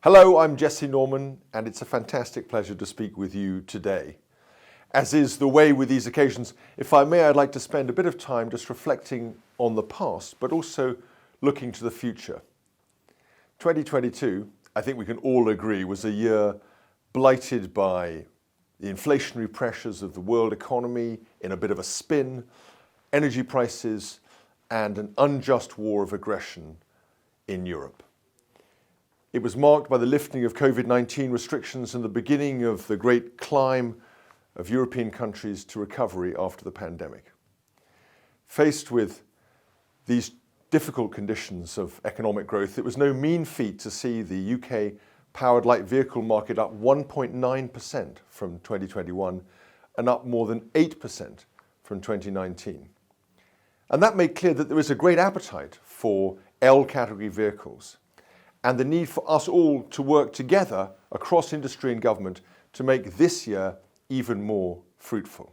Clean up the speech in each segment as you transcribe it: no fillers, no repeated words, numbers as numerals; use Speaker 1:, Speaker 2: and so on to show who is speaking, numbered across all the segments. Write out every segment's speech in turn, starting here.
Speaker 1: Hello, I'm Jesse Norman, and it's a fantastic pleasure to speak with you today. As is the way with these occasions, if I may, I'd like to spend a bit of time just reflecting on the past, but also looking to the future. 2022, I think we can all agree, was a year blighted by the inflationary pressures of the world economy in a bit of a spin, energy prices, and an unjust war of aggression in Europe. It was marked by the lifting of COVID-19 restrictions and the beginning of the great climb of European countries to recovery after the pandemic. Faced with these difficult conditions of economic growth, it was no mean feat to see the UK powered light vehicle market up 1.9% from 2021 and up more than 8% from 2019. And that made clear that there is a great appetite for L category vehicles, and the need for us all to work together across industry and government to make this year even more fruitful.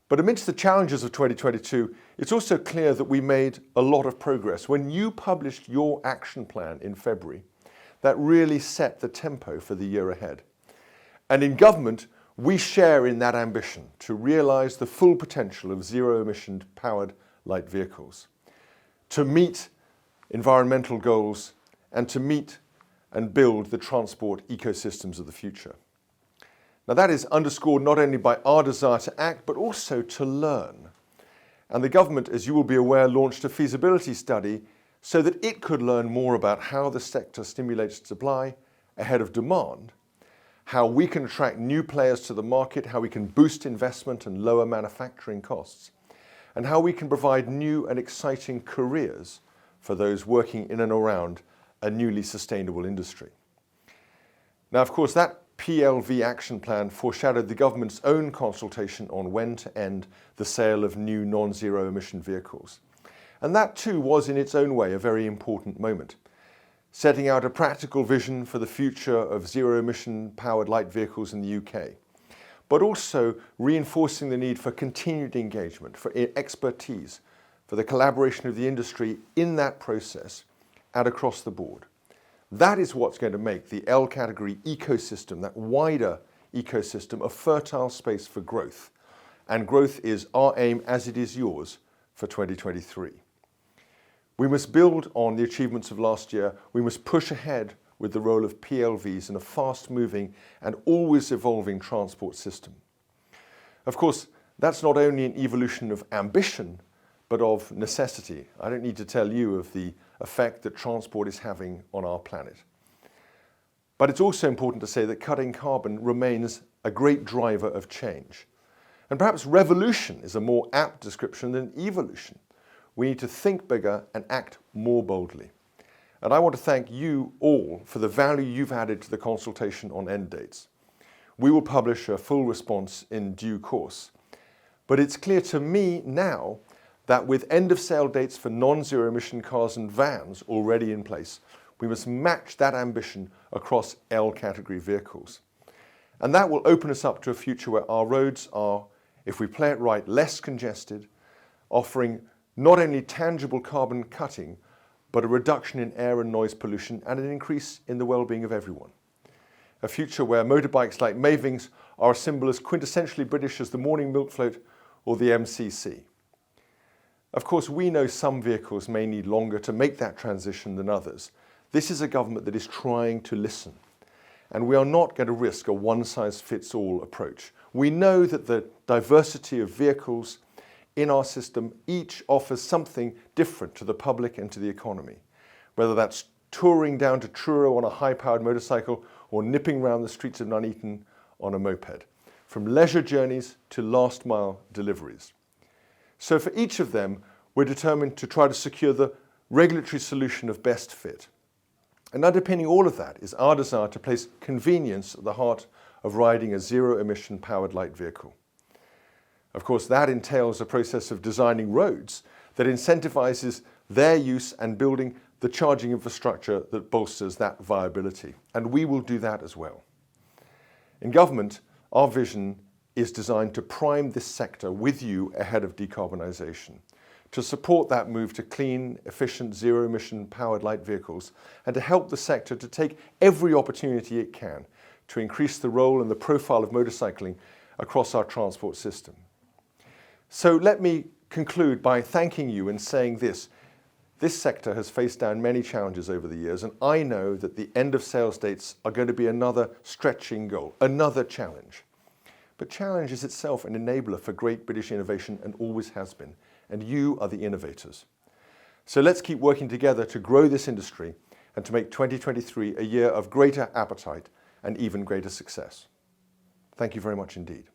Speaker 1: But amidst the challenges of 2022, it's also clear that we made a lot of progress. When you published your action plan in February, that really set the tempo for the year ahead. And in government, we share in that ambition to realise the full potential of zero-emission powered light vehicles, to meet environmental goals, and to meet and build the transport ecosystems of the future. Now that is underscored not only by our desire to act, but also to learn. And the government, as you will be aware, launched a feasibility study so that it could learn more about how the sector stimulates supply ahead of demand, how we can attract new players to the market, how we can boost investment and lower manufacturing costs, and how we can provide new and exciting careers for those working in and around a newly sustainable industry. Now, of course, that PLV action plan foreshadowed the government's own consultation on when to end the sale of new non-zero emission vehicles. And that too was in its own way a very important moment, setting out a practical vision for the future of zero emission powered light vehicles in the UK, but also reinforcing the need for continued engagement, for expertise, for the collaboration of the industry in that process and across the board. That is what's going to make the L category ecosystem, that wider ecosystem, a fertile space for growth. And growth is our aim, as it is yours, for 2023. We must build on the achievements of last year. We must push ahead with the role of PLVs in a fast-moving and always evolving transport system. Of course, that's not only an evolution of ambition, but of necessity. I don't need to tell you of the effect that transport is having on our planet. But it's also important to say that cutting carbon remains a great driver of change. And perhaps revolution is a more apt description than evolution. We need to think bigger and act more boldly. And I want to thank you all for the value you've added to the consultation on end dates. We will publish a full response in due course. But it's clear to me now that with end-of-sale dates for non-zero emission cars and vans already in place, we must match that ambition across L category vehicles. And that will open us up to a future where our roads are, if we play it right, less congested, offering not only tangible carbon cutting, but a reduction in air and noise pollution and an increase in the well-being of everyone. A future where motorbikes like Mavings are a symbol as quintessentially British as the morning milk float or the MCC. Of course, we know some vehicles may need longer to make that transition than others. This is a government that is trying to listen, and we are not going to risk a one-size-fits-all approach. We know that the diversity of vehicles in our system each offers something different to the public and to the economy, whether that's touring down to Truro on a high-powered motorcycle or nipping round the streets of Nuneaton on a moped, from leisure journeys to last-mile deliveries. So for each of them, we're determined to try to secure the regulatory solution of best fit. And underpinning all of that is our desire to place convenience at the heart of riding a zero-emission powered light vehicle. Of course, that entails a process of designing roads that incentivizes their use and building the charging infrastructure that bolsters that viability. And we will do that as well. In government, our vision is designed to prime this sector with you ahead of decarbonisation, to support that move to clean, efficient, zero-emission powered light vehicles, and to help the sector to take every opportunity it can to increase the role and the profile of motorcycling across our transport system. So let me conclude by thanking you and saying this. This sector has faced down many challenges over the years, and I know that the end of sales dates are going to be another stretching goal, another challenge. But challenge is itself an enabler for great British innovation and always has been. And you are the innovators. So let's keep working together to grow this industry and to make 2023 a year of greater appetite and even greater success. Thank you very much indeed.